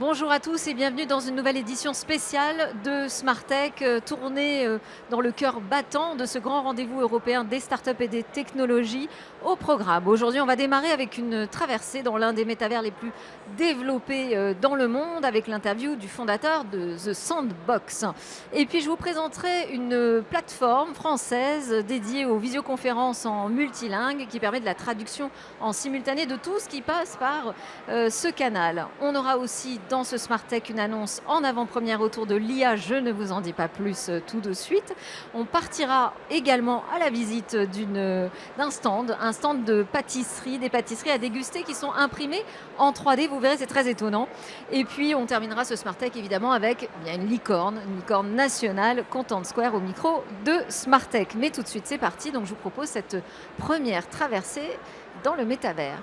Bonjour à tous et bienvenue dans une nouvelle édition spéciale de Smart Tech, tournée dans le cœur battant de ce grand rendez-vous européen des startups et des technologies au programme. Aujourd'hui, on va démarrer avec une traversée dans l'un des métavers les plus développés dans le monde, avec l'interview du fondateur de The Sandbox. Et puis, je vous présenterai une plateforme française dédiée aux visioconférences en multilingue qui permet de la traduction en simultané de tout ce qui passe par ce canal. On aura aussi dans ce Smart Tech une annonce en avant-première autour de l'IA, je ne vous en dis pas plus tout de suite. On partira également à la visite d'un stand, un stand de pâtisserie, des pâtisseries à déguster qui sont imprimées en 3D, vous verrez c'est très étonnant. Et puis on terminera ce Smart Tech évidemment avec une licorne nationale, Content Square au micro de Smart Tech. Mais tout de suite c'est parti, donc je vous propose cette première traversée dans le métavers.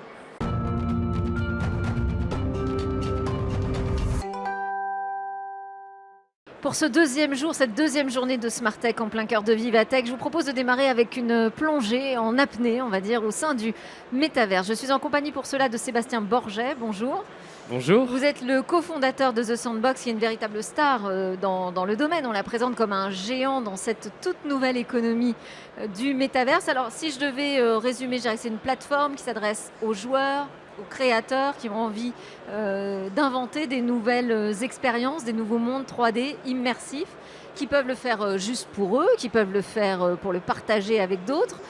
Pour ce deuxième jour, cette deuxième journée de Smart Tech en plein cœur de Vivatech, je vous propose de démarrer avec une plongée en apnée, on va dire, au sein du métavers. Je suis en compagnie pour cela de Sébastien Borget. Bonjour. Bonjour. Vous êtes le cofondateur de The Sandbox, qui est une véritable star dans le domaine. On la présente comme un géant dans cette toute nouvelle économie du métavers. Alors, si je devais résumer, je dirais que c'est une plateforme qui s'adresse aux joueurs, aux créateurs qui ont envie d'inventer des nouvelles expériences, des nouveaux mondes 3D immersifs, qui peuvent le faire juste pour eux, qui peuvent le faire pour le partager avec d'autres,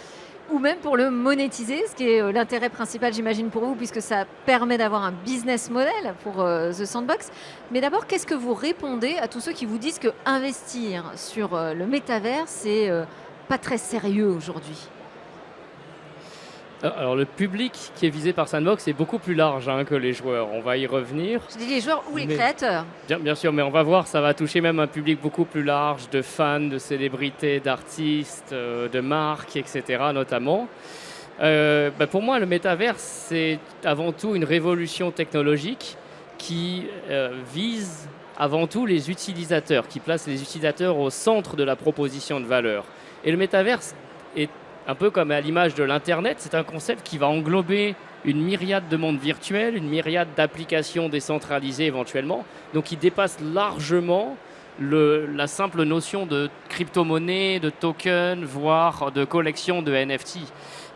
ou même pour le monétiser, ce qui est l'intérêt principal, j'imagine, pour vous, puisque ça permet d'avoir un business model pour The Sandbox. Mais d'abord, qu'est-ce que vous répondez à tous ceux qui vous disent que investir sur le métavers, c'est pas très sérieux aujourd'hui ? Alors le public qui est visé par Sandbox est beaucoup plus large que les joueurs. On va y revenir. Je dis les joueurs ou les créateurs. Bien sûr, mais on va voir, ça va toucher même un public beaucoup plus large de fans, de célébrités, d'artistes, de marques, etc. notamment. Pour moi, le métavers, c'est avant tout une révolution technologique qui vise avant tout les utilisateurs, qui place les utilisateurs au centre de la proposition de valeur. Et le métavers est un peu comme à l'image de l'Internet, c'est un concept qui va englober une myriade de mondes virtuels, une myriade d'applications décentralisées éventuellement, donc qui dépasse largement la simple notion de crypto-monnaie, de token, voire de collection de NFT.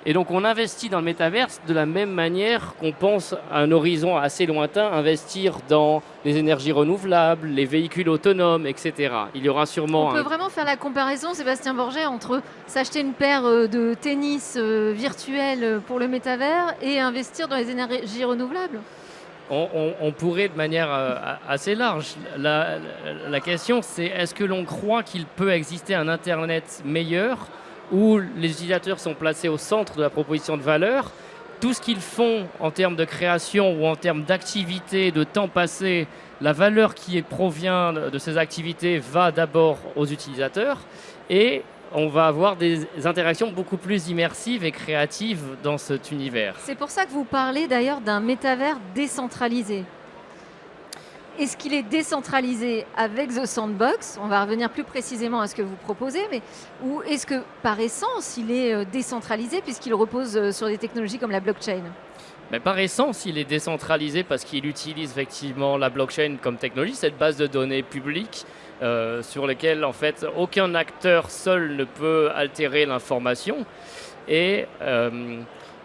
Et donc on investit dans le métaverse de la même manière qu'on pense à un horizon assez lointain, investir dans les énergies renouvelables, les véhicules autonomes, etc. Il y aura sûrement... On peut vraiment faire la comparaison, Sébastien Borget, entre s'acheter une paire de tennis virtuels pour le métavers et investir dans les énergies renouvelables ? On pourrait de manière assez large. La question, c'est est-ce que l'on croit qu'il peut exister un Internet meilleur où les utilisateurs sont placés au centre de la proposition de valeur. Tout ce qu'ils font en termes de création ou en termes d'activité, de temps passé, la valeur qui provient de ces activités va d'abord aux utilisateurs et on va avoir des interactions beaucoup plus immersives et créatives dans cet univers. C'est pour ça que vous parlez d'ailleurs d'un métavers décentralisé. Est-ce qu'il est décentralisé avec The Sandbox ? On va revenir plus précisément à ce que vous proposez, ou est-ce que par essence, il est décentralisé puisqu'il repose sur des technologies comme la blockchain ? Mais par essence, il est décentralisé parce qu'il utilise effectivement la blockchain comme technologie, cette base de données publique sur laquelle en fait aucun acteur seul ne peut altérer l'information. Et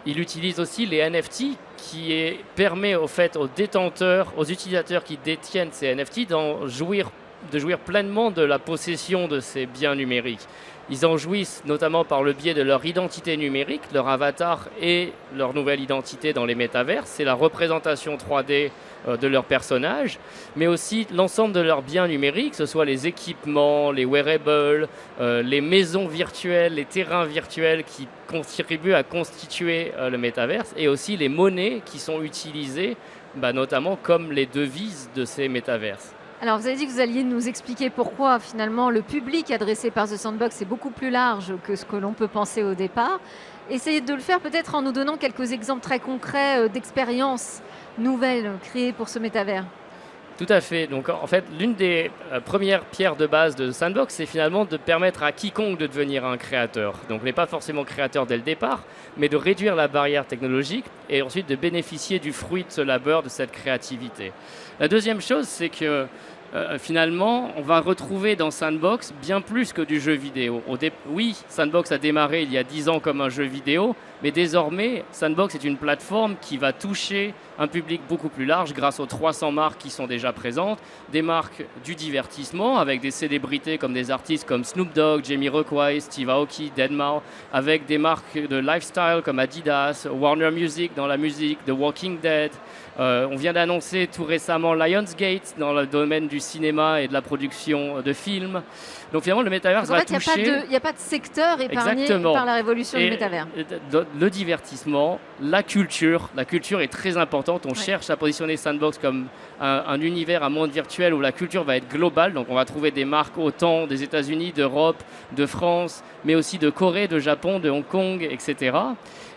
il utilise aussi les NFT qui permet au fait aux détenteurs, aux utilisateurs qui détiennent ces NFT de jouir pleinement de la possession de ces biens numériques. Ils en jouissent notamment par le biais de leur identité numérique, leur avatar et leur nouvelle identité dans les métavers. C'est la représentation 3D de leur personnage, mais aussi l'ensemble de leurs biens numériques, que ce soit les équipements, les wearables, les maisons virtuelles, les terrains virtuels qui contribuent à constituer le métaverse, et aussi les monnaies qui sont utilisées, notamment comme les devises de ces métaverses. Alors, vous avez dit que vous alliez nous expliquer pourquoi, finalement, le public adressé par The Sandbox est beaucoup plus large que ce que l'on peut penser au départ. Essayez de le faire peut-être en nous donnant quelques exemples très concrets d'expériences nouvelles créées pour ce métavers. Tout à fait. Donc en fait, l'une des premières pierres de base de Sandbox, c'est finalement de permettre à quiconque de devenir un créateur. Donc on n'est pas forcément créateur dès le départ, mais de réduire la barrière technologique et ensuite de bénéficier du fruit de ce labeur, de cette créativité. La deuxième chose, c'est que finalement, on va retrouver dans Sandbox bien plus que du jeu vidéo. Oui, Sandbox a démarré il y a 10 ans comme un jeu vidéo, mais désormais, Sandbox est une plateforme qui va toucher un public beaucoup plus large grâce aux 300 marques qui sont déjà présentes, des marques du divertissement avec des célébrités comme des artistes comme Snoop Dogg, Jamiroquai, Steve Aoki, Deadmau, avec des marques de lifestyle comme Adidas, Warner Music dans la musique, The Walking Dead. On vient d'annoncer tout récemment Lionsgate dans le domaine du cinéma et de la production de films. Donc finalement, le métavers va toucher... Il n'y a pas de secteur épargné par la révolution du métavers. Le divertissement, la culture est très importante. On cherche à positionner Sandbox comme un univers, un monde virtuel où la culture va être globale. Donc on va trouver des marques autant des États-Unis, d'Europe, de France, mais aussi de Corée, de Japon, de Hong Kong, etc.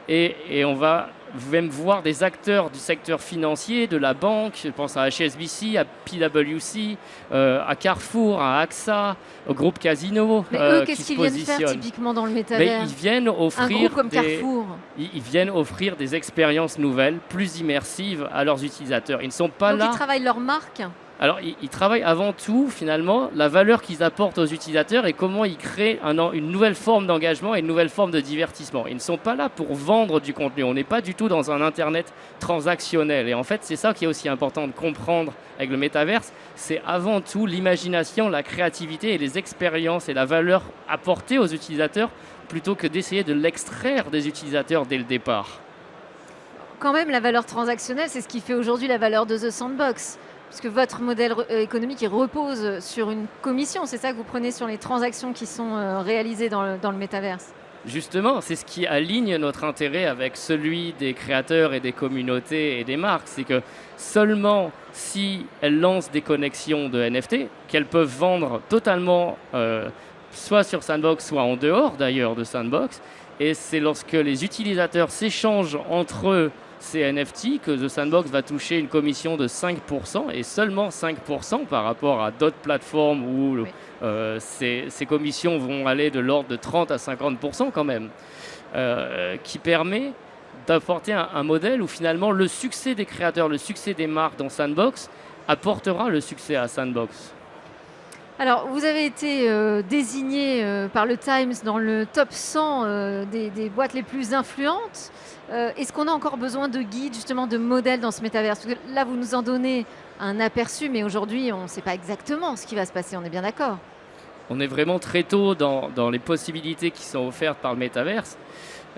Et on va même voir des acteurs du secteur financier, de la banque, je pense à HSBC, à PwC, à Carrefour, à AXA, au groupe Casino. Mais eux, qu'est-ce qu'ils viennent faire typiquement dans le métavers? Ils viennent offrir un groupe comme Carrefour. Ils viennent offrir des expériences nouvelles, plus immersives à leurs utilisateurs. Ils ne sont pas Donc là... ils travaillent leur marque? Alors, ils travaillent avant tout, finalement, la valeur qu'ils apportent aux utilisateurs et comment ils créent une nouvelle forme d'engagement et une nouvelle forme de divertissement. Ils ne sont pas là pour vendre du contenu. On n'est pas du tout dans un Internet transactionnel. Et en fait, c'est ça qui est aussi important de comprendre avec le métaverse. C'est avant tout l'imagination, la créativité et les expériences et la valeur apportée aux utilisateurs plutôt que d'essayer de l'extraire des utilisateurs dès le départ. Quand même, la valeur transactionnelle, c'est ce qui fait aujourd'hui la valeur de The Sandbox. Parce que votre modèle économique il repose sur une commission, c'est ça que vous prenez sur les transactions qui sont réalisées dans le métaverse? Justement, c'est ce qui aligne notre intérêt avec celui des créateurs et des communautés et des marques. C'est que seulement si elles lancent des connexions de NFT, qu'elles peuvent vendre totalement, soit sur Sandbox, soit en dehors d'ailleurs de Sandbox, et c'est lorsque les utilisateurs s'échangent entre eux ces NFT que The Sandbox va toucher une commission de 5% et seulement 5% par rapport à d'autres plateformes où ces commissions vont aller de l'ordre de 30 à 50% quand même, qui permet d'apporter un modèle où finalement le succès des créateurs, le succès des marques dans Sandbox apportera le succès à Sandbox. Alors, vous avez été désigné par le Times dans le top 100 des boîtes les plus influentes. Est-ce qu'on a encore besoin de guides, justement, de modèles dans ce métavers? Parce que là, vous nous en donnez un aperçu, mais aujourd'hui, on ne sait pas exactement ce qui va se passer, on est bien d'accord? On est vraiment très tôt dans les possibilités qui sont offertes par le métaverse.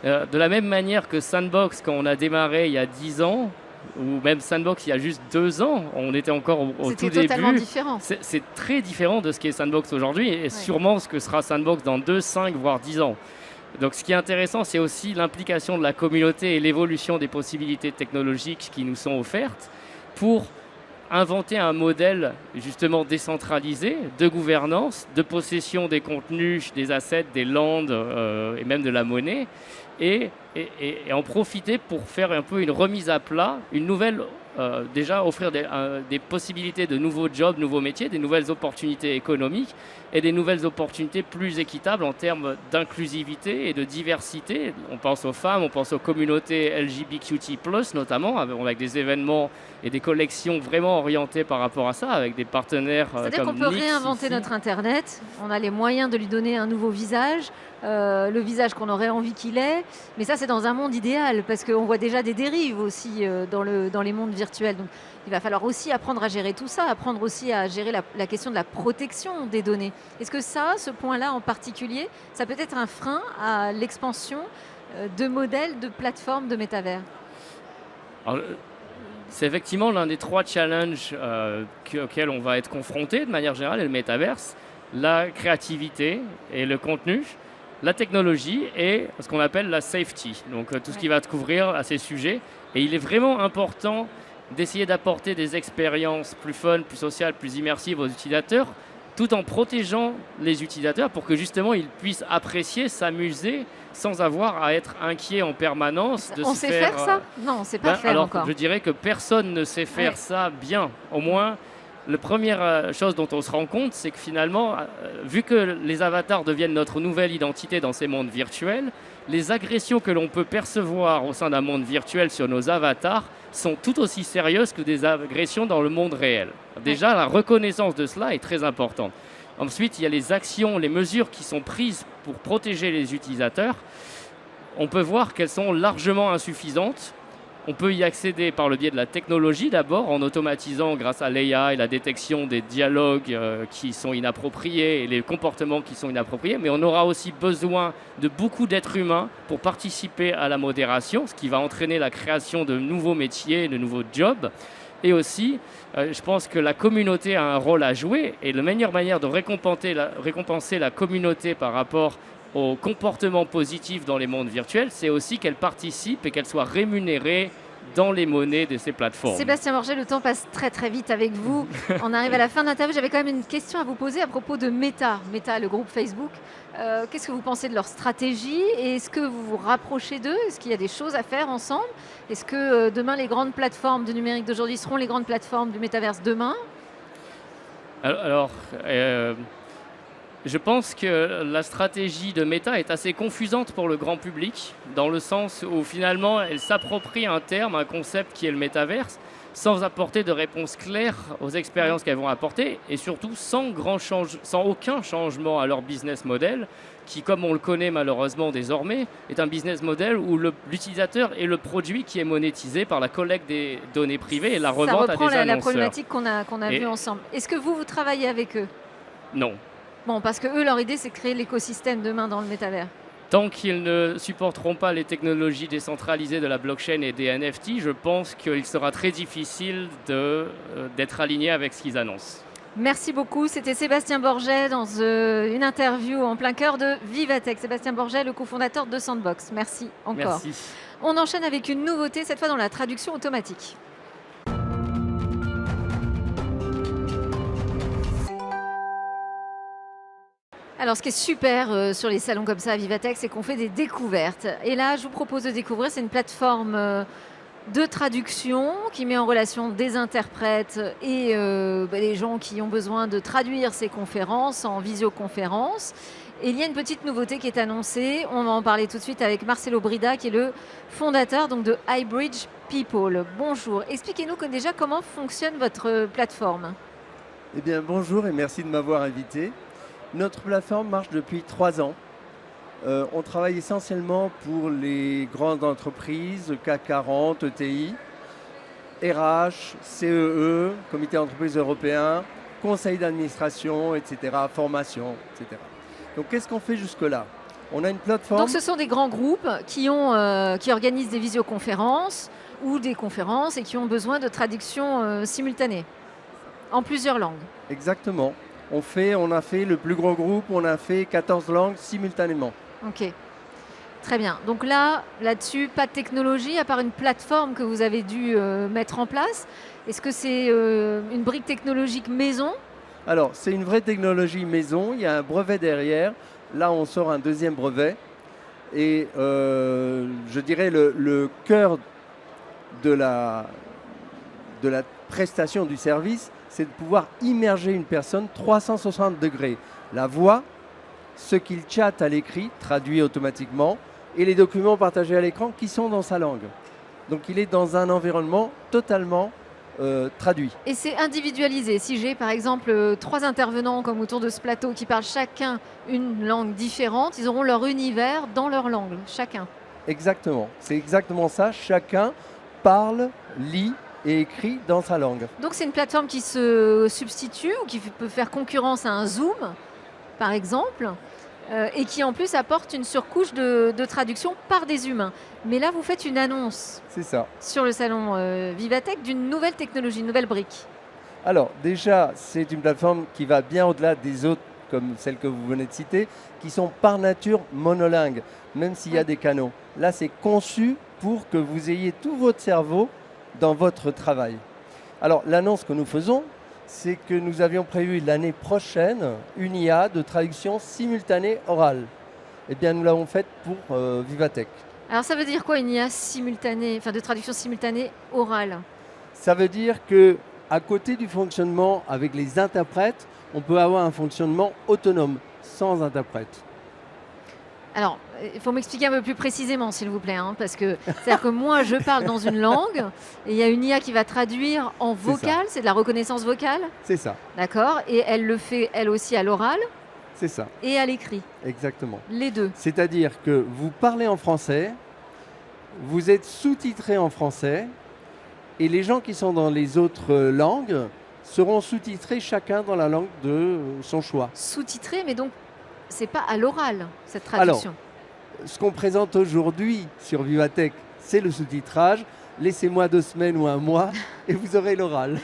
De la même manière que Sandbox, quand on a démarré il y a 10 ans, ou même Sandbox il y a juste 2 ans, on était encore au tout début. C'était totalement différent. C'est très différent de ce qu'est Sandbox aujourd'hui et sûrement ce que sera Sandbox dans 2, 5, voire 10 ans. Donc ce qui est intéressant, c'est aussi l'implication de la communauté et l'évolution des possibilités technologiques qui nous sont offertes pour inventer un modèle justement décentralisé de gouvernance, de possession des contenus, des assets, des landes et même de la monnaie et en profiter pour faire un peu une remise à plat, une nouvelle, déjà offrir des possibilités de nouveaux jobs, nouveaux métiers, des nouvelles opportunités économiques et des nouvelles opportunités plus équitables en termes d'inclusivité et de diversité. On pense aux femmes, on pense aux communautés LGBTQT+, notamment, avec des événements et des collections vraiment orientées par rapport à ça, avec des partenaires comme C'est-à-dire qu'on peut Nix réinventer ici. notre Internet, on a les moyens de lui donner un nouveau visage, le visage qu'on aurait envie qu'il ait, mais ça c'est dans un monde idéal, parce qu'on voit déjà des dérives aussi dans les mondes virtuels. Donc il va falloir aussi apprendre à gérer tout ça, apprendre aussi à gérer la question de la protection des données. Est-ce que ce point-là en particulier, ça peut être un frein à l'expansion de modèles, de plateformes de métavers? Alors, c'est effectivement l'un des 3 challenges auxquels on va être confronté de manière générale, et le métaverse, la créativité et le contenu, la technologie et ce qu'on appelle la safety, donc tout ce qui va couvrir à ces sujets. Et il est vraiment important d'essayer d'apporter des expériences plus fun, plus sociales, plus immersives aux utilisateurs, tout en protégeant les utilisateurs pour que justement ils puissent apprécier, s'amuser sans avoir à être inquiets en permanence. On sait faire ça? Non, on ne sait pas faire alors, encore. Je dirais que personne ne sait faire ça bien. Au moins, La première chose dont on se rend compte, c'est que finalement, vu que les avatars deviennent notre nouvelle identité dans ces mondes virtuels, les agressions que l'on peut percevoir au sein d'un monde virtuel sur nos avatars sont tout aussi sérieuses que des agressions dans le monde réel. Déjà, la reconnaissance de cela est très importante. Ensuite, il y a les actions, les mesures qui sont prises pour protéger les utilisateurs. On peut voir qu'elles sont largement insuffisantes. On peut y accéder par le biais de la technologie d'abord, en automatisant grâce à l'AI la détection des dialogues qui sont inappropriés et les comportements qui sont inappropriés. Mais on aura aussi besoin de beaucoup d'êtres humains pour participer à la modération, ce qui va entraîner la création de nouveaux métiers, de nouveaux jobs. Et aussi, je pense que la communauté a un rôle à jouer. Et la meilleure manière de récompenser la communauté par rapport au comportement positif dans les mondes virtuels, c'est aussi qu'elle participe et qu'elle soit rémunérée dans les monnaies de ces plateformes. Sébastien Borget, le temps passe très très vite avec vous. On arrive à la fin de l'interview. J'avais quand même une question à vous poser à propos de Meta. Meta, le groupe Facebook. Qu'est-ce que vous pensez de leur stratégie? Et est-ce que vous vous rapprochez d'eux? Est-ce qu'il y a des choses à faire ensemble? Est-ce que demain, les grandes plateformes du numérique d'aujourd'hui seront les grandes plateformes du métaverse demain? Alors, je pense que la stratégie de Meta est assez confusante pour le grand public, dans le sens où finalement elle s'approprie un terme, un concept qui est le métaverse, sans apporter de réponse claire aux expériences qu'elles vont apporter, et surtout sans aucun changement à leur business model, qui, comme on le connaît malheureusement désormais, est un business model où l'utilisateur est le produit qui est monétisé par la collecte des données privées et la revente à des annonceurs. Ça reprend la problématique qu'on a vue ensemble. Est-ce que vous travaillez avec eux? Non. Bon, parce que eux, leur idée, c'est de créer l'écosystème demain dans le métavers. Tant qu'ils ne supporteront pas les technologies décentralisées de la blockchain et des NFT, je pense qu'il sera très difficile d'être aligné avec ce qu'ils annoncent. Merci beaucoup. C'était Sébastien Borget dans une interview en plein cœur de Vivatech. Sébastien Borget, le cofondateur de Sandbox. Merci encore. Merci. On enchaîne avec une nouveauté, cette fois dans la traduction automatique. Alors, ce qui est super sur les salons comme ça à Vivatech, c'est qu'on fait des découvertes. Et là, je vous propose de découvrir, c'est une plateforme de traduction qui met en relation des interprètes et les gens qui ont besoin de traduire ces conférences en visioconférence. Et il y a une petite nouveauté qui est annoncée. On va en parler tout de suite avec Marcelo Brida, qui est le fondateur donc, de Highbridge People. Bonjour. Expliquez-nous déjà comment fonctionne votre plateforme. Eh bien, bonjour et merci de m'avoir invité. Notre plateforme marche depuis 3 ans. On travaille essentiellement pour les grandes entreprises, CAC 40, ETI, RH, CEE, Comité d'entreprise européen, conseil d'administration, etc., formation, etc. Donc, qu'est-ce qu'on fait jusque-là? On a une plateforme. Donc, ce sont des grands groupes qui organisent des visioconférences ou des conférences et qui ont besoin de traduction simultanée en plusieurs langues. Exactement. On a fait le plus gros groupe, on a fait 14 langues simultanément. Ok, très bien. Donc là-dessus, pas de technologie, à part une plateforme que vous avez dû mettre en place. Est-ce que c'est une brique technologique maison? Alors, c'est une vraie technologie maison, il y a un brevet derrière. Là, on sort un deuxième brevet. Et je dirais le cœur de la prestation du service, c'est de pouvoir immerger une personne 360 degrés. La voix, ce qu'il chatte à l'écrit, traduit automatiquement, et les documents partagés à l'écran qui sont dans sa langue. Donc il est dans un environnement totalement traduit. Et c'est individualisé. Si j'ai par exemple 3 intervenants comme autour de ce plateau qui parlent chacun une langue différente, ils auront leur univers dans leur langue, chacun. Exactement, c'est exactement ça. Chacun parle, lit et écrit dans sa langue. Donc c'est une plateforme qui se substitue ou qui peut faire concurrence à un Zoom, par exemple, et qui en plus apporte une surcouche de traduction par des humains. Mais là, vous faites une annonce. C'est ça. Sur le salon Vivatech d'une nouvelle technologie, une nouvelle brique. Alors déjà, c'est une plateforme qui va bien au-delà des autres, comme celle que vous venez de citer, qui sont par nature monolingues, même s'il y a des canaux. Là, c'est conçu pour que vous ayez tout votre cerveau dans votre travail. Alors, l'annonce que nous faisons, c'est que nous avions prévu l'année prochaine une IA de traduction simultanée orale. Eh bien, nous l'avons faite pour Vivatech. Alors, ça veut dire quoi une IA simultanée, enfin de traduction simultanée orale? Ça veut dire que À côté du fonctionnement avec les interprètes, on peut avoir un fonctionnement autonome, sans interprète. Alors, il faut m'expliquer un peu plus précisément, s'il vous plaît, hein, parce que c'est-à-dire que moi, je parle dans une langue et il y a une IA qui va traduire en vocal, c'est de la reconnaissance vocale, C'est ça, d'accord? Et elle le fait, elle aussi, à l'oral c'est ça, et à l'écrit, exactement. les deux. C'est-à-dire que vous parlez en français, vous êtes sous-titré en français, et les gens qui sont dans les autres langues seront sous-titrés chacun dans la langue de son choix. Sous-titré, mais donc, c'est pas à l'oral, cette traduction. Ce qu'on présente aujourd'hui sur Vivatech, c'est le sous-titrage. Laissez-moi 2 semaines ou 1 mois et vous aurez l'oral.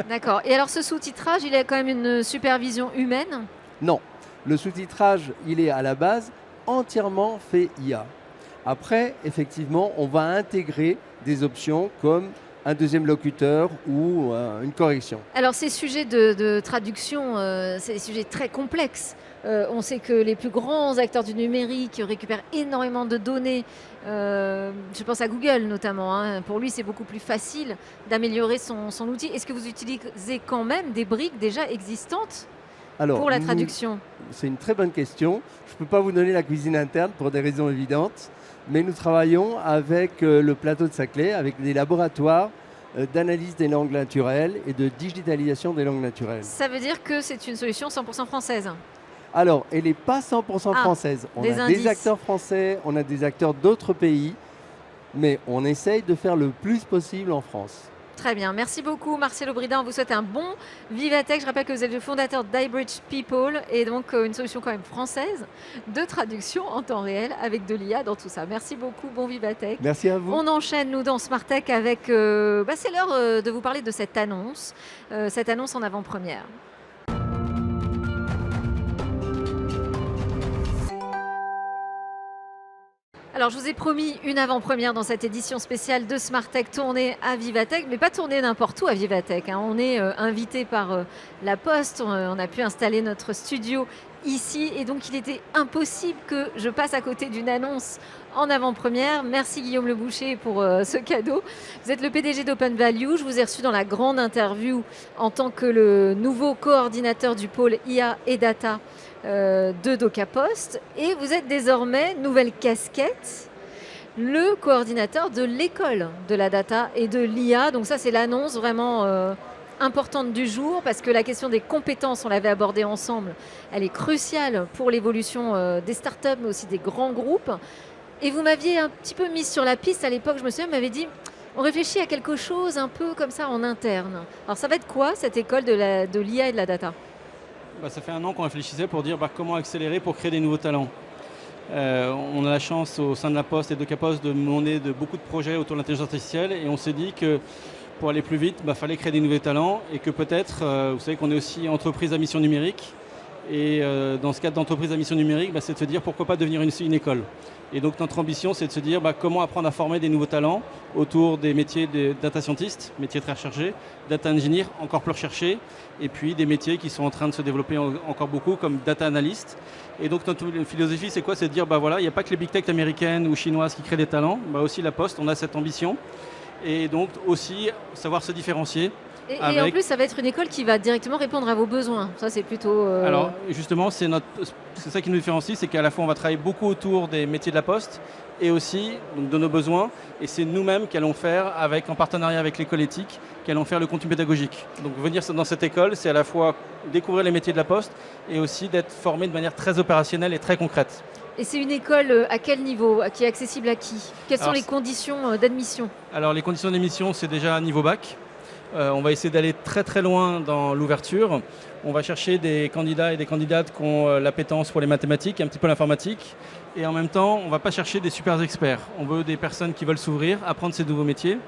D'accord. Et alors, ce sous-titrage, il a quand même une supervision humaine? Non, le sous-titrage, il est à la base entièrement fait IA. Après, effectivement, on va intégrer des options comme un deuxième locuteur ou une correction. Alors, ces sujets de traduction, c'est des sujets très complexes. On sait que les plus grands acteurs du numérique récupèrent énormément de données. Je pense à Google notamment, hein. Pour lui, c'est beaucoup plus facile d'améliorer son outil. Est-ce que vous utilisez quand même des briques déjà existantes Alors, pour la traduction? c'est une très bonne question. Je ne peux pas vous donner la cuisine interne pour des raisons évidentes, mais nous travaillons avec le plateau de Saclay, avec des laboratoires d'analyse des langues naturelles et de digitalisation des langues naturelles. Ça veut dire que c'est une solution 100% française. Alors, elle n'est pas 100% française. On des a indices. des acteurs français, on a des acteurs d'autres pays, mais on essaye de faire le plus possible en France. Très bien, merci beaucoup Marcel Aubridin, on vous souhaite un bon Vivatech. Je rappelle que vous êtes le fondateur d'iBridge People et donc une solution quand même française de traduction en temps réel avec de l'IA dans tout ça. Merci beaucoup, bon Vivatech. Merci à vous. On enchaîne nous dans Smart Tech avec, c'est l'heure de vous parler de cette annonce en avant-première. Alors, je vous ai promis une avant-première dans cette édition spéciale de Smart Tech tournée à Vivatech, mais pas tournée n'importe où à Vivatech, hein. On est invité par La Poste, on a pu installer notre studio ici et donc il était impossible que je passe à côté d'une annonce en avant-première. Merci Guillaume Le Boucher pour ce cadeau. Vous êtes le PDG d'Open Value, je vous ai reçu dans la grande interview en tant que le nouveau coordinateur du pôle IA et Data de DocaPost et vous êtes désormais, nouvelle casquette, le coordinateur de l'école de la data et de l'IA. Donc ça, c'est l'annonce vraiment importante du jour parce que la question des compétences, on l'avait abordée ensemble, elle est cruciale pour l'évolution des startups mais aussi des grands groupes. Et vous m'aviez un petit peu mis sur la piste à l'époque, je me souviens, vous m'avez dit on réfléchit à quelque chose un peu comme ça en interne. Alors ça va être quoi cette école de l'IA et de la data ? Ça fait 1 an qu'on réfléchissait pour dire comment accélérer pour créer des nouveaux talents. On a la chance au sein de La Poste et de DocaPost de mener de beaucoup de projets autour de l'intelligence artificielle et on s'est dit que pour aller plus vite, il fallait créer des nouveaux talents et que peut-être, vous savez qu'on est aussi entreprise à mission numérique et dans ce cadre d'entreprise à mission numérique, c'est de se dire pourquoi pas devenir une école. Et donc notre ambition, c'est de se dire comment apprendre à former des nouveaux talents autour des métiers de data scientist, métiers très recherchés, data engineer, encore plus recherchés, et puis des métiers qui sont en train de se développer encore beaucoup, comme data analyst. Et donc notre philosophie, c'est quoi? C'est de dire, il n'y a pas que les big tech américaines ou chinoises qui créent des talents, aussi La Poste, on a cette ambition. Et donc aussi savoir se différencier. Et en plus, ça va être une école qui va directement répondre à vos besoins. Ça, c'est plutôt... Alors, justement, c'est ça qui nous différencie, c'est qu'à la fois, on va travailler beaucoup autour des métiers de La Poste et aussi donc, de nos besoins. Et c'est nous-mêmes qui allons faire, en partenariat avec l'école éthique, qui allons faire le contenu pédagogique. Donc, venir dans cette école, c'est à la fois découvrir les métiers de La Poste et aussi d'être formé de manière très opérationnelle et très concrète. Et c'est une école à quel niveau? Qui est accessible à qui? Quelles sont les conditions d'admission? Alors, les conditions d'admission, c'est déjà niveau bac. On va essayer d'aller très très loin dans l'ouverture. On va chercher des candidats et des candidates qui ont l'appétence pour les mathématiques, un petit peu l'informatique. Et en même temps, on ne va pas chercher des super experts. On veut des personnes qui veulent s'ouvrir, apprendre ces nouveaux métiers.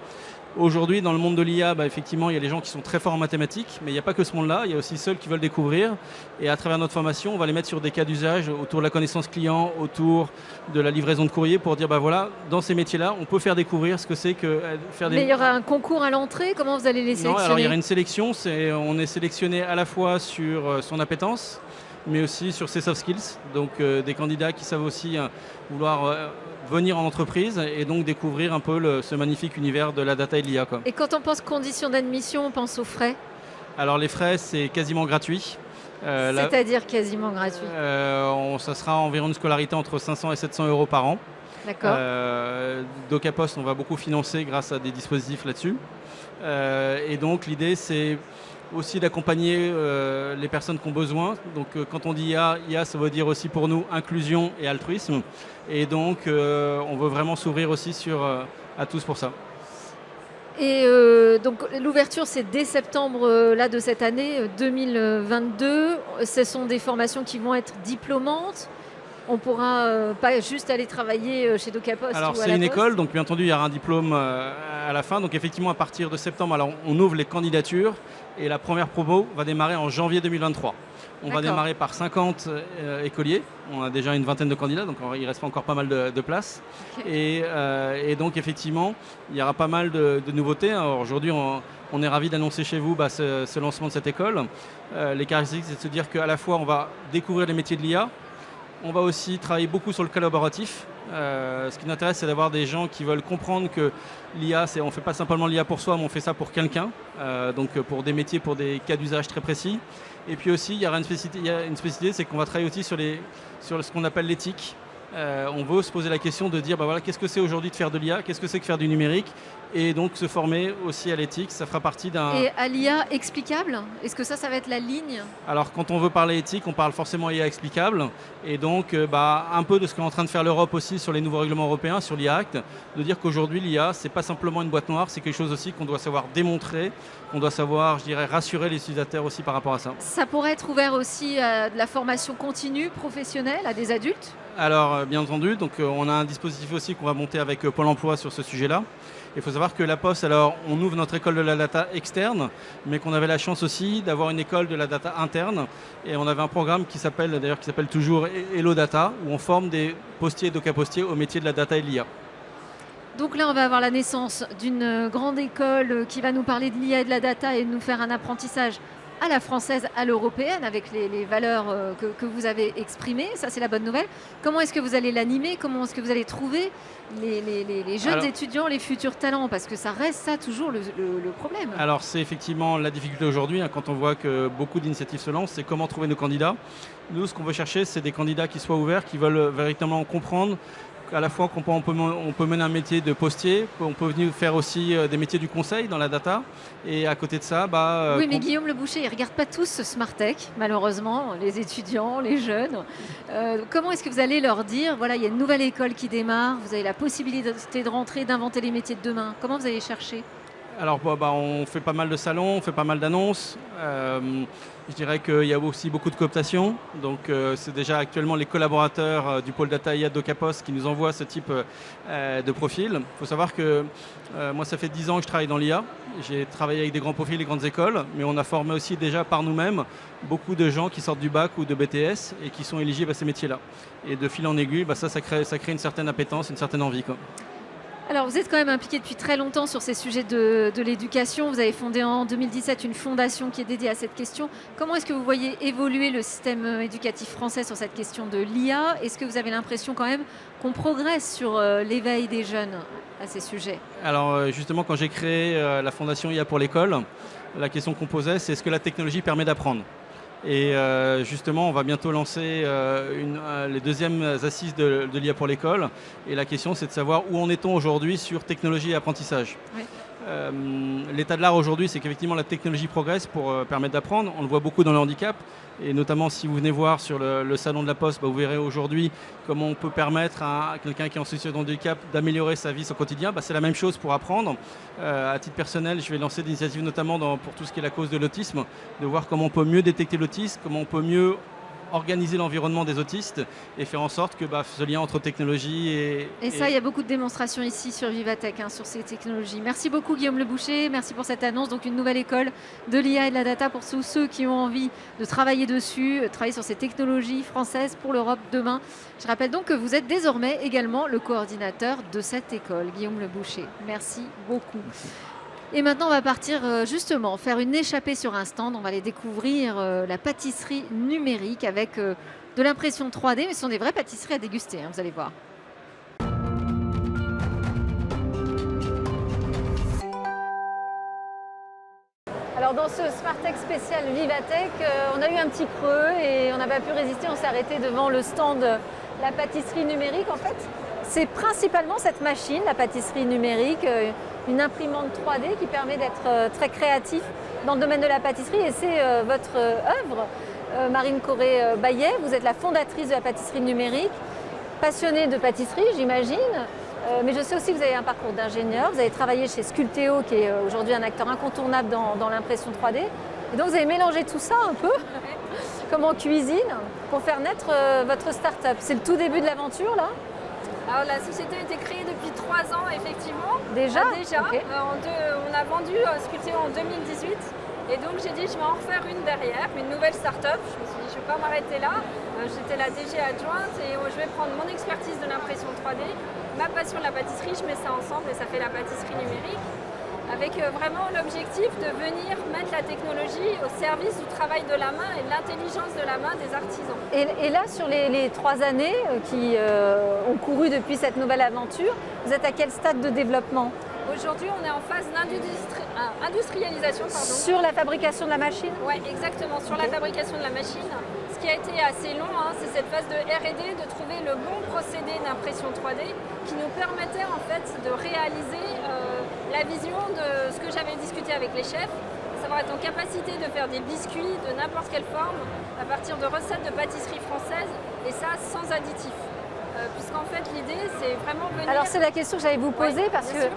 Aujourd'hui, dans le monde de l'IA, effectivement, il y a des gens qui sont très forts en mathématiques, mais il n'y a pas que ce monde-là, il y a aussi ceux qui veulent découvrir. Et à travers notre formation, on va les mettre sur des cas d'usage autour de la connaissance client, autour de la livraison de courrier, pour dire, dans ces métiers-là, on peut faire découvrir ce que c'est que faire des... Mais il y aura un concours à l'entrée, comment vous allez les sélectionner? Non, alors il y aura une sélection, on est sélectionné à la fois sur son appétence, mais aussi sur ses soft skills. Donc des candidats qui savent aussi vouloir venir en entreprise et donc découvrir un peu ce magnifique univers de la data et de l'IA, quoi. Et quand on pense conditions d'admission, on pense aux frais, Alors les frais, c'est quasiment gratuit. c'est-à-dire quasiment gratuit. Ça sera environ une scolarité entre 500 et 700 euros par an. D'accord. DocaPost, on va beaucoup financer grâce à des dispositifs là-dessus. Et donc l'idée, c'est aussi d'accompagner les personnes qui ont besoin. Donc quand on dit IA, ça veut dire aussi pour nous inclusion et altruisme. Et donc on veut vraiment s'ouvrir aussi à tous pour ça. Et donc l'ouverture, c'est dès septembre là, de cette année 2022. Ce sont des formations qui vont être diplômantes. On pourra pas juste aller travailler chez DocaPost. Alors ou à c'est la une Poste. école, donc bien entendu il y aura un diplôme à la fin. Donc effectivement à partir de septembre, alors on ouvre les candidatures et la première promo va démarrer en janvier 2023. On va D'accord. démarrer par 50 écoliers. On a déjà une vingtaine de candidats, donc il reste encore pas mal de places. Ok. Et donc effectivement, il y aura pas mal de nouveautés. Alors, aujourd'hui, on est ravis d'annoncer chez vous ce lancement de cette école. Les caractéristiques, c'est de se dire qu'à la fois, on va découvrir les métiers de l'IA. On va aussi travailler beaucoup sur le collaboratif. Ce qui nous intéresse, c'est d'avoir des gens qui veulent comprendre que l'IA, on ne fait pas simplement l'IA pour soi, mais on fait ça pour quelqu'un. Donc pour des métiers, pour des cas d'usage très précis. Et puis aussi, il y aura une spécificité, c'est qu'on va travailler aussi sur ce qu'on appelle l'éthique. On veut se poser la question de dire, voilà, qu'est-ce que c'est aujourd'hui de faire de l'IA, qu'est-ce que c'est que faire du numérique, et donc se former aussi à l'éthique. Ça fera partie d'un... Et à l'IA explicable, est-ce que ça va être la ligne? Alors quand on veut parler éthique, on parle forcément IA explicable, et donc un peu de ce qu'est en train de faire l'Europe aussi sur les nouveaux règlements européens, sur l'IA Act, de dire qu'aujourd'hui l'IA, c'est pas simplement une boîte noire, c'est quelque chose aussi qu'on doit savoir démontrer, qu'on doit savoir, je dirais, rassurer les utilisateurs aussi par rapport à ça. Ça pourrait être ouvert aussi à de la formation continue, professionnelle, à des adultes? Alors bien entendu, donc on a un dispositif aussi qu'on va monter avec Pôle emploi sur ce sujet-là. Il faut savoir que la Poste, alors on ouvre notre école de la data externe, mais qu'on avait la chance aussi d'avoir une école de la data interne. Et on avait un programme qui s'appelle toujours Hello Data, où on forme des postiers et docapostiers au métier de la data et de l'IA. Donc là, on va avoir la naissance d'une grande école qui va nous parler de l'IA et de la data et nous faire un apprentissage à la française, à l'européenne, avec les valeurs que vous avez exprimées. Ça, c'est la bonne nouvelle. Comment est-ce que vous allez l'animer? Comment est-ce que vous allez trouver les jeunes étudiants, les futurs talents? Parce que ça reste ça toujours le problème. Alors c'est effectivement la difficulté aujourd'hui, quand on voit que beaucoup d'initiatives se lancent, c'est comment trouver nos candidats. Nous, ce qu'on veut chercher, c'est des candidats qui soient ouverts, qui veulent véritablement comprendre à la fois on peut mener un métier de postier, on peut venir faire aussi des métiers du conseil dans la data, et à côté de ça... oui, mais Guillaume Le Boucher, ils ne regardent pas tous ce Smart Tech, malheureusement, les étudiants, les jeunes. Comment est-ce que vous allez leur dire, voilà, il y a une nouvelle école qui démarre, vous avez la possibilité de rentrer, d'inventer les métiers de demain. Comment vous allez chercher? Alors on fait pas mal de salons, on fait pas mal d'annonces. Je dirais qu'il y a aussi beaucoup de cooptation. Donc c'est déjà actuellement les collaborateurs du pôle data IA de DocaPost qui nous envoient ce type de profil. Il faut savoir que moi ça fait 10 ans que je travaille dans l'IA. J'ai travaillé avec des grands profils, des grandes écoles, mais on a formé aussi déjà par nous-mêmes beaucoup de gens qui sortent du bac ou de BTS et qui sont éligibles à ces métiers-là. Et de fil en aiguille, ça crée une certaine appétence, une certaine envie, quoi. Alors, vous êtes quand même impliqué depuis très longtemps sur ces sujets de l'éducation. Vous avez fondé en 2017 une fondation qui est dédiée à cette question. Comment est-ce que vous voyez évoluer le système éducatif français sur cette question de l'IA? Est-ce que vous avez l'impression quand même qu'on progresse sur l'éveil des jeunes à ces sujets? Alors justement, quand j'ai créé la fondation IA pour l'école, la question qu'on posait, c'est est-ce que la technologie permet d'apprendre? Et justement, on va bientôt lancer les deuxièmes assises de l'IA pour l'école. Et la question, c'est de savoir où en est-on aujourd'hui sur technologie et apprentissage. Oui. L'état de l'art aujourd'hui, c'est qu'effectivement la technologie progresse pour permettre d'apprendre. On le voit beaucoup dans le handicap. Et notamment, si vous venez voir sur le salon de la Poste, vous verrez aujourd'hui comment on peut permettre à quelqu'un qui est en situation de handicap d'améliorer sa vie, son quotidien. C'est la même chose pour apprendre. À titre personnel, je vais lancer des initiatives notamment pour tout ce qui est la cause de l'autisme, de voir comment on peut mieux détecter l'autisme, comment on peut mieux organiser l'environnement des autistes et faire en sorte que ce lien entre technologie et ça, il y a beaucoup de démonstrations ici sur Vivatech sur ces technologies. Merci beaucoup Guillaume Le Boucher, merci pour cette annonce. Donc une nouvelle école de l'IA et de la data pour tous ceux qui ont envie de travailler dessus, travailler sur ces technologies françaises pour l'Europe demain. Je rappelle donc que vous êtes désormais également le coordinateur de cette école, Guillaume Le Boucher. Merci beaucoup. Et maintenant, on va partir justement faire une échappée sur un stand. On va aller découvrir la pâtisserie numérique avec de l'impression 3D, mais ce sont des vraies pâtisseries à déguster, vous allez voir. Alors dans ce Smartech spécial Vivatech, on a eu un petit creux et on n'a pas pu résister, on s'est arrêté devant le stand La Pâtisserie Numérique. En fait, c'est principalement cette machine, la pâtisserie numérique, une imprimante 3D qui permet d'être très créatif dans le domaine de la pâtisserie et c'est votre œuvre. Marine Corré-Baillet, vous êtes la fondatrice de la pâtisserie numérique, passionnée de pâtisserie j'imagine, mais je sais aussi que vous avez un parcours d'ingénieur, vous avez travaillé chez Sculpteo qui est aujourd'hui un acteur incontournable dans l'impression 3D. Et donc vous avez mélangé tout ça un peu, comme en cuisine, pour faire naître votre start-up. C'est le tout début de l'aventure là? Alors la société a été créée depuis 3 ans effectivement. Déjà, okay. On a vendu Sculpteo en 2018 et donc j'ai dit je vais en refaire une derrière, une nouvelle start-up. Je me suis dit je ne vais pas m'arrêter là. J'étais la DG adjointe et je vais prendre mon expertise de l'impression 3D, ma passion de la pâtisserie, je mets ça ensemble et ça fait la pâtisserie numérique. Avec vraiment l'objectif de venir mettre la technologie au service du travail de la main et de l'intelligence de la main des artisans. Et là, sur les 3 années qui ont couru depuis cette nouvelle aventure, vous êtes à quel stade de développement? Aujourd'hui, on est en phase d'industrialisation. Sur la fabrication de la machine? Oui, exactement, sur la fabrication de la machine. Ce qui a été assez long, c'est cette phase de R&D, de trouver le bon procédé d'impression 3D qui nous permettait en fait de réaliser la vision de ce que j'avais discuté avec les chefs, savoir être en capacité de faire des biscuits de n'importe quelle forme à partir de recettes de pâtisserie française et ça sans additifs. Puisqu'en fait l'idée c'est vraiment venir... Alors c'est la question que j'allais vous poser parce que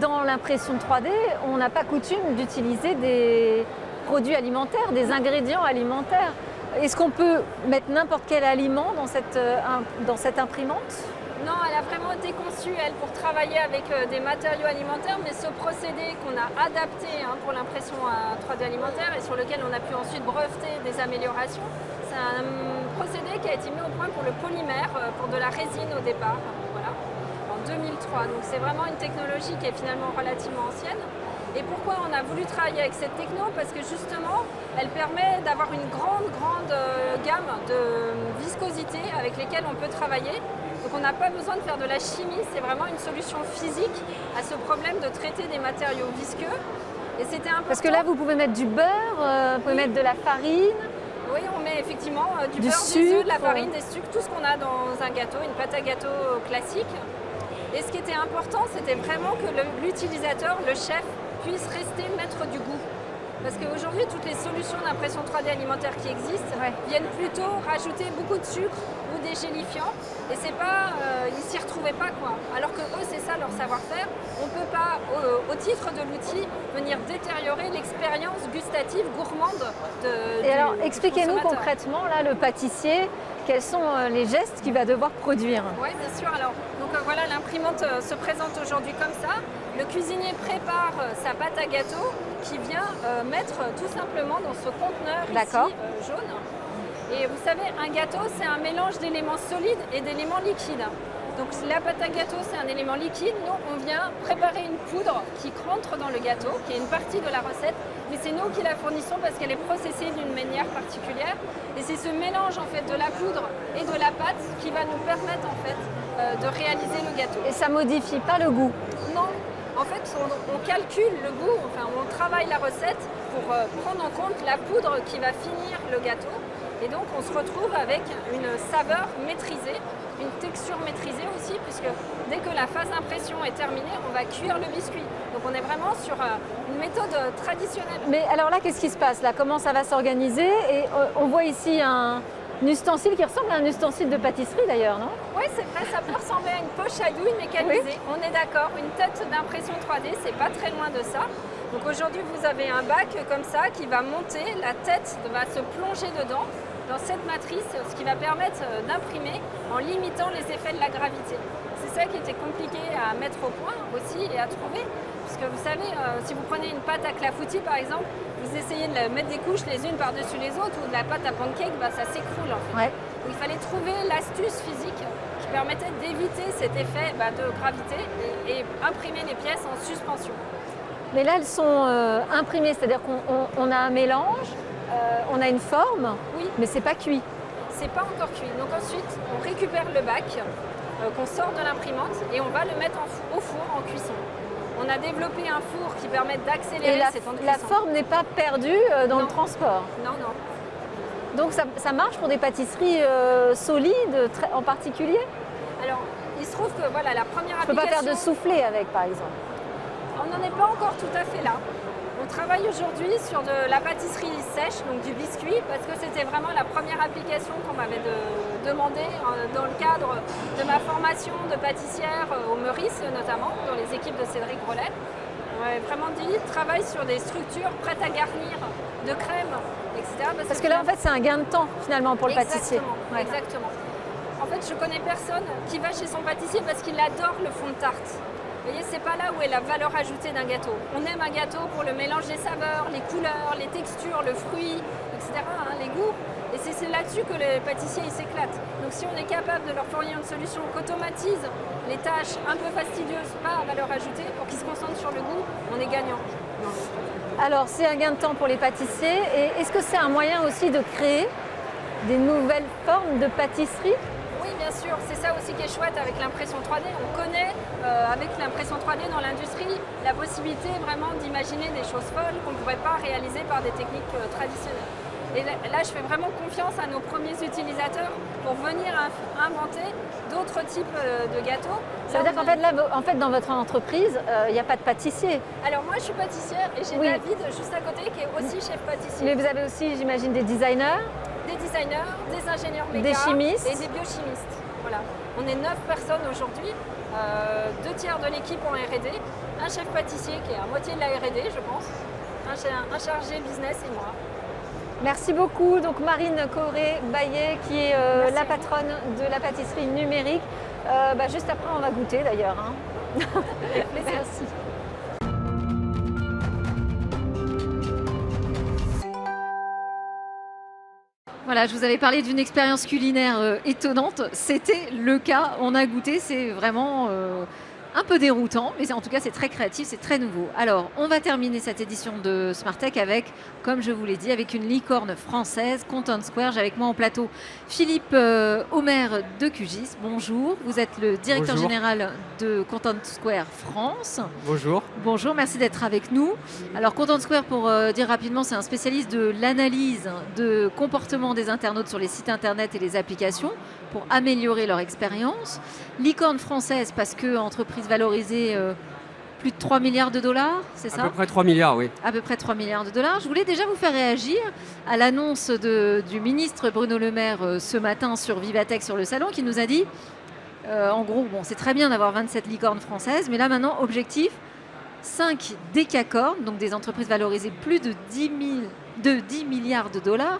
dans l'impression 3D, on n'a pas coutume d'utiliser des produits alimentaires, des ingrédients alimentaires. Est-ce qu'on peut mettre n'importe quel aliment dans cette imprimante? Non, elle a vraiment été conçue, elle, pour travailler avec des matériaux alimentaires, mais ce procédé qu'on a adapté pour l'impression 3D alimentaire et sur lequel on a pu ensuite breveter des améliorations, c'est un procédé qui a été mis au point pour le polymère, pour de la résine au départ, voilà, en 2003. Donc c'est vraiment une technologie qui est finalement relativement ancienne. Et pourquoi on a voulu travailler avec cette techno? Parce que justement, elle permet d'avoir une grande gamme de viscosité avec lesquelles on peut travailler. Donc on n'a pas besoin de faire de la chimie, c'est vraiment une solution physique à ce problème de traiter des matériaux visqueux. Et c'était important. Parce que là, vous pouvez mettre du beurre, vous pouvez mettre de la farine. Oui, on met effectivement du beurre, sucre, des œufs, de la farine, des sucres, tout ce qu'on a dans un gâteau, une pâte à gâteau classique. Et ce qui était important, c'était vraiment que l'utilisateur, le chef, puisse rester maître du goût. Parce qu'aujourd'hui, toutes les solutions d'impression 3D alimentaire qui existent viennent plutôt rajouter beaucoup de sucre ou des gélifiants. Et c'est pas, ils ne s'y retrouvaient pas quoi. Alors que eux, c'est ça leur savoir-faire. On ne peut pas, au titre de l'outil, venir détériorer l'expérience gustative gourmande du Et alors, expliquez-nous consommateur. concrètement, là, le pâtissier, quels sont les gestes qu'il va devoir produire? Oui, bien sûr. Alors, donc voilà, l'imprimante se présente aujourd'hui comme ça. Le cuisinier prépare sa pâte à gâteau qui vient mettre tout simplement dans ce conteneur ici jaune. Et vous savez, un gâteau, c'est un mélange d'éléments solides et d'éléments liquides. Donc la pâte à gâteau, c'est un élément liquide. Nous, on vient préparer une poudre qui rentre dans le gâteau, qui est une partie de la recette. Mais c'est nous qui la fournissons parce qu'elle est processée d'une manière particulière. Et c'est ce mélange en fait de la poudre et de la pâte qui va nous permettre en fait de réaliser le gâteau. Et ça modifie pas le goût? Non. En fait, on calcule le goût, enfin on travaille la recette pour prendre en compte la poudre qui va finir le gâteau. Et donc on se retrouve avec une saveur maîtrisée, une texture maîtrisée aussi, puisque dès que la phase d'impression est terminée, on va cuire le biscuit. Donc on est vraiment sur une méthode traditionnelle. Mais alors là, qu'est-ce qui se passe là? Comment ça va s'organiser? Et on voit ici un ustensile qui ressemble à un ustensile de pâtisserie d'ailleurs, non? Oui, c'est vrai, ça peut ressembler à une poche à douille mécanisée. Oui. On est d'accord, une tête d'impression 3D, c'est pas très loin de ça. Donc aujourd'hui, vous avez un bac comme ça qui va monter, la tête va se plonger dedans, dans cette matrice, ce qui va permettre d'imprimer en limitant les effets de la gravité. C'est ça qui était compliqué à mettre au point aussi et à trouver. Parce que vous savez, si vous prenez une pâte à clafoutis par exemple, vous essayez de mettre des couches les unes par-dessus les autres ou de la pâte à pancake, ça s'écroule en fait. Ouais. Donc, il fallait trouver l'astuce physique qui permettait d'éviter cet effet de gravité et imprimer les pièces en suspension. Mais là, elles sont imprimées, c'est-à-dire qu'on a un mélange, on a une forme, oui. Mais c'est pas cuit. C'est pas encore cuit. Donc ensuite, on récupère le bac qu'on sort de l'imprimante et on va le mettre au four en cuisson. On a développé un four qui permet Et d'accélérer ces temps de la cuisson. forme n'est pas perdue dans le Non. transport. Non, non. Donc ça marche pour des pâtisseries solides en particulier. Alors, il se trouve que voilà, la première Je ne peux pas faire de application, soufflé avec, par exemple. on n'en est pas encore tout à fait là. On travaille aujourd'hui sur de la pâtisserie sèche, donc du biscuit, parce que c'était vraiment la première application qu'on m'avait demandé dans le cadre de ma formation de pâtissière au Meurice notamment, dans les équipes de Cédric Grolet. On m'avait vraiment dit, travaille sur des structures prêtes à garnir, de crème, etc. Parce que là, en fait, c'est un gain de temps, finalement, pour le pâtissier. Exactement, Ouais. exactement. En fait, je connais personne qui va chez son pâtissier parce qu'il adore le fond de tarte. Vous voyez, c'est pas là où est la valeur ajoutée d'un gâteau. On aime un gâteau pour le mélange des saveurs, les couleurs, les textures, le fruit, etc., les goûts. Et c'est là-dessus que les pâtissiers ils s'éclatent. Donc si on est capable de leur fournir une solution qu'automatise les tâches un peu fastidieuses, pas à valeur ajoutée, pour qu'ils se concentrent sur le goût, on est gagnant. Alors, c'est un gain de temps pour les pâtissiers. Et est-ce que c'est un moyen aussi de créer des nouvelles formes de pâtisserie? Oui, bien sûr, c'est ça aussi qui est chouette avec l'impression 3D. On connaît avec l'impression 3D dans l'industrie la possibilité vraiment d'imaginer des choses folles qu'on ne pourrait pas réaliser par des techniques traditionnelles. Et là, je fais vraiment confiance à nos premiers utilisateurs pour venir inventer d'autres types de gâteaux. Ça veut dire qu'en fait, là, dans votre entreprise, il n'y a pas de pâtissier. Alors moi, je suis pâtissière et j'ai Oui. David juste à côté qui est aussi chef pâtissier. Mais vous avez aussi, j'imagine, des designers. Des designers, des ingénieurs méca, Des chimistes. et des biochimistes. Voilà. On est 9 personnes aujourd'hui, 2 tiers de l'équipe en R&D, un chef pâtissier qui est à moitié de la R&D, je pense, un chargé business et moi. Merci beaucoup. Donc Marine Corré-Baillet, qui est Merci la à vous. patronne de la pâtisserie numérique. Juste après, on va goûter d'ailleurs. Hein. Merci. Voilà, je vous avais parlé d'une expérience culinaire étonnante. C'était le cas. On a goûté. C'est vraiment un peu déroutant, mais en tout cas, c'est très créatif, c'est très nouveau. Alors, on va terminer cette édition de Smart Tech avec, comme je vous l'ai dit, avec une licorne française, Content Square. J'ai avec moi en plateau Philippe Homer de QGIS. Bonjour. Vous êtes le directeur Bonjour. général de Content Square France. Bonjour. Bonjour, merci d'être avec nous. Alors Content Square, pour dire rapidement, c'est un spécialiste de l'analyse de comportement des internautes sur les sites internet et les applications pour améliorer leur expérience. Licorne française parce que entreprise valorisée plus de 3 milliards de dollars, c'est À ça? peu près 3 milliards, oui. À peu près 3 milliards de dollars. Je voulais déjà vous faire réagir à l'annonce du ministre Bruno Le Maire ce matin sur Vivatech, sur le salon, qui nous a dit, en gros, bon, c'est très bien d'avoir 27 licornes françaises, mais là maintenant, objectif, 5 décacornes, donc des entreprises valorisées plus de 10 milliards de dollars,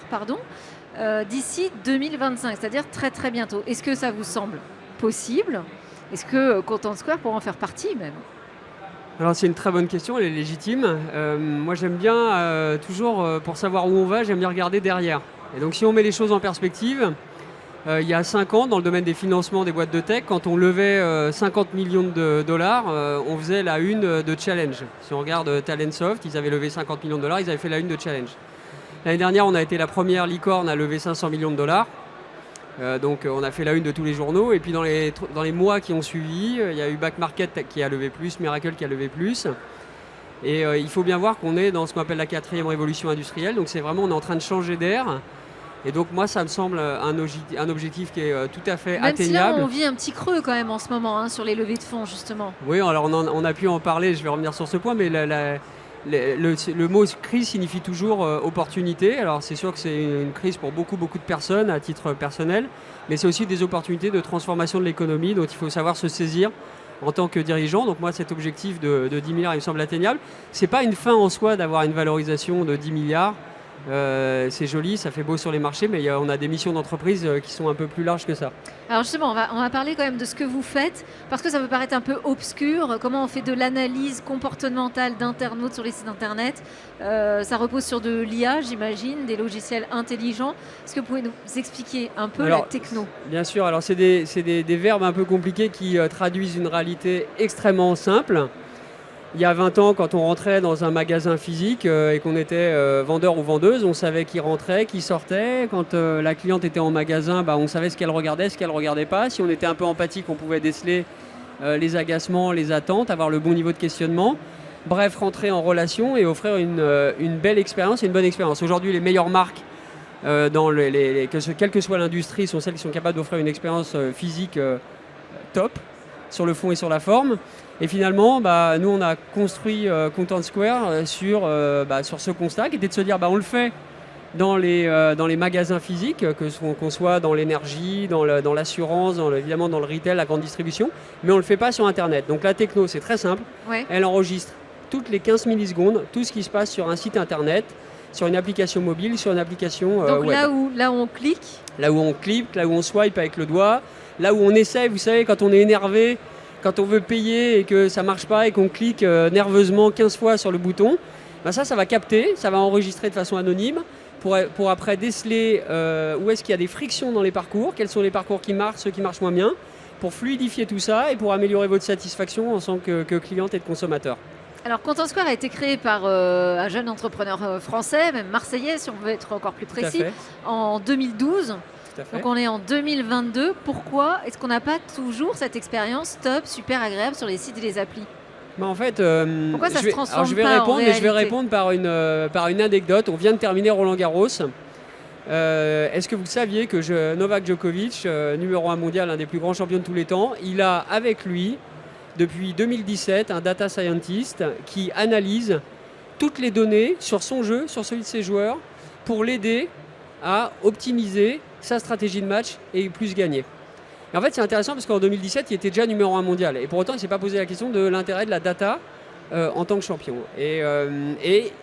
d'ici 2025, c'est-à-dire très très bientôt. Est-ce que ça vous semble possible? Est-ce que Content Square pourra en faire partie même? Alors c'est une très bonne question, elle est légitime. Moi j'aime bien, toujours pour savoir où on va, j'aime bien regarder derrière. Et donc si on met les choses en perspective, il y a 5 ans, dans le domaine des financements des boîtes de tech, quand on levait 50 millions de dollars, on faisait la une de Challenge. Si on regarde Talentsoft, ils avaient levé 50 millions de dollars, ils avaient fait la une de Challenge. L'année dernière, on a été la première licorne à lever 500 millions de dollars. Donc on a fait la une de tous les journaux. Et puis dans les mois qui ont suivi, il y a eu Back Market qui a levé plus, Miracle qui a levé plus. Et il faut bien voir qu'on est dans ce qu'on appelle la 4e révolution industrielle. Donc c'est vraiment, on est en train de changer d'air. Et donc moi, ça me semble un objectif qui est tout à fait Même si là, atteignable. on vit un petit creux quand même en ce moment, hein, sur les levées de fonds, justement. Oui, alors on a pu en parler, je vais revenir sur ce point, mais le mot crise signifie toujours opportunité. Alors c'est sûr que c'est une crise pour beaucoup de personnes à titre personnel, mais c'est aussi des opportunités de transformation de l'économie dont il faut savoir se saisir en tant que dirigeant. Donc moi, cet objectif de 10 milliards, il me semble atteignable. C'est pas une fin en soi d'avoir une valorisation de 10 milliards. C'est joli, ça fait beau sur les marchés, mais on a des missions d'entreprise qui sont un peu plus larges que ça. Alors justement, on va parler quand même de ce que vous faites, parce que ça peut paraître un peu obscur. Comment on fait de l'analyse comportementale d'internautes sur les sites internet? Ça repose sur de l'IA, j'imagine, des logiciels intelligents. Est-ce que vous pouvez nous expliquer un peu la techno? Bien sûr, alors c'est des verbes un peu compliqués qui traduisent une réalité extrêmement simple. Il y a 20 ans, quand on rentrait dans un magasin physique et qu'on était vendeur ou vendeuse, on savait qui rentrait, qui sortait. Quand la cliente était en magasin, on savait ce qu'elle regardait, ce qu'elle ne regardait pas. Si on était un peu empathique, on pouvait déceler les agacements, les attentes, avoir le bon niveau de questionnement. Bref, rentrer en relation et offrir une belle expérience et une bonne expérience. Aujourd'hui, les meilleures marques, quelle que soit l'industrie, sont celles qui sont capables d'offrir une expérience physique top, sur le fond et sur la forme. Et finalement, nous, on a construit Content Square sur ce constat, qui était de se dire, on le fait dans les magasins physiques, qu'on soit dans l'énergie, dans l'assurance, évidemment dans le retail, la grande distribution, mais on ne le fait pas sur Internet. Donc la techno, c'est très simple. Ouais. Elle enregistre toutes les 15 millisecondes tout ce qui se passe sur un site Internet, sur une application mobile, sur une application Donc web. là où on clique, Là où on clique, là où on swipe avec le doigt, là où on essaye, vous savez, quand on est énervé, quand on veut payer et que ça ne marche pas et qu'on clique nerveusement 15 fois sur le bouton, ça va capter, ça va enregistrer de façon anonyme pour après déceler où est-ce qu'il y a des frictions dans les parcours, quels sont les parcours qui marchent, ceux qui marchent moins bien, pour fluidifier tout ça et pour améliorer votre satisfaction en tant que cliente et de consommateur. alors Content Square a été créé par un jeune entrepreneur français, même marseillais si on veut être encore plus précis, en 2012. Tout à fait. Donc on est en 2022. Pourquoi est-ce qu'on n'a pas toujours cette expérience top, super agréable sur les sites et les applis? En fait, Pourquoi ça se transforme je vais pas en répondre, mais je vais réalité répondre par une anecdote. On vient de terminer Roland-Garros. Est-ce que vous saviez que Novak Djokovic, numéro 1 mondial, un des plus grands champions de tous les temps, il a avec lui, depuis 2017, un data scientist qui analyse toutes les données sur son jeu, sur celui de ses joueurs, pour l'aider à optimiser sa stratégie de match et plus gagner. Et en fait, c'est intéressant parce qu'en 2017, il était déjà numéro 1 mondial. Et pour autant, il ne s'est pas posé la question de l'intérêt de la data en tant que champion. Et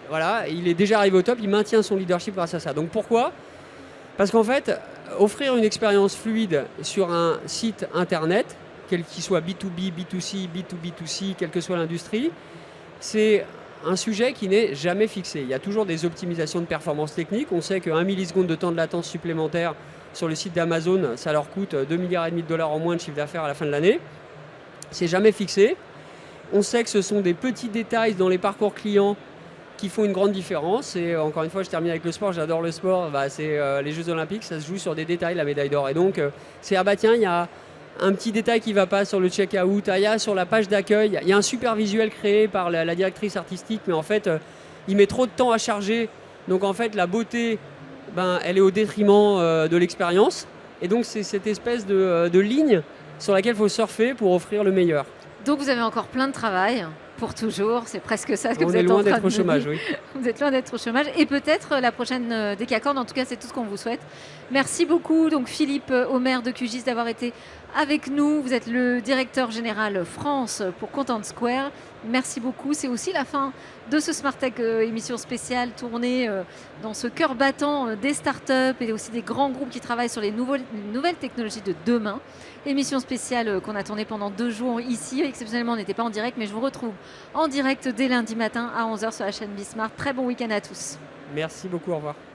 voilà, il est déjà arrivé au top, il maintient son leadership grâce à ça. Donc pourquoi ? Parce qu'en fait, offrir une expérience fluide sur un site internet, quel qu'il soit B2B, B2C, B2B2C, quelle que soit l'industrie, c'est un sujet qui n'est jamais fixé. Il y a toujours des optimisations de performance technique. On sait qu'1 milliseconde de temps de latence supplémentaire sur le site d'Amazon, ça leur coûte 2,5 milliards de dollars en moins de chiffre d'affaires à la fin de l'année. C'est jamais fixé. On sait que ce sont des petits détails dans les parcours clients qui font une grande différence. Et encore une fois, je termine avec le sport. J'adore le sport. C'est les Jeux Olympiques. Ça se joue sur des détails, la médaille d'or. Et donc, c'est tiens, il y a un petit détail qui ne va pas sur le check-out, sur la page d'accueil. Il y a un super visuel créé par la directrice artistique, mais en fait, il met trop de temps à charger. Donc en fait, la beauté, elle est au détriment de l'expérience. Et donc, c'est cette espèce de ligne sur laquelle il faut surfer pour offrir le meilleur. Donc vous avez encore plein de travail pour toujours, c'est presque ça que On vous est êtes loin en train d'être de au nous chômage, dire. oui. Vous êtes loin d'être au chômage et peut-être la prochaine Décacorn. En tout cas, c'est tout ce qu'on vous souhaite. Merci beaucoup, donc Philippe Omer de QGIS, d'avoir été avec nous. Vous êtes le directeur général France pour Content Square. Merci beaucoup. C'est aussi la fin de ce Smart Tech émission spéciale tournée dans ce cœur battant des startups et aussi des grands groupes qui travaillent sur les nouvelles technologies de demain. Émission spéciale qu'on a tournée pendant 2 jours ici. Exceptionnellement, on n'était pas en direct, mais je vous retrouve en direct dès lundi matin à 11h sur la chaîne Bismart. Très bon week-end à tous. Merci beaucoup, au revoir.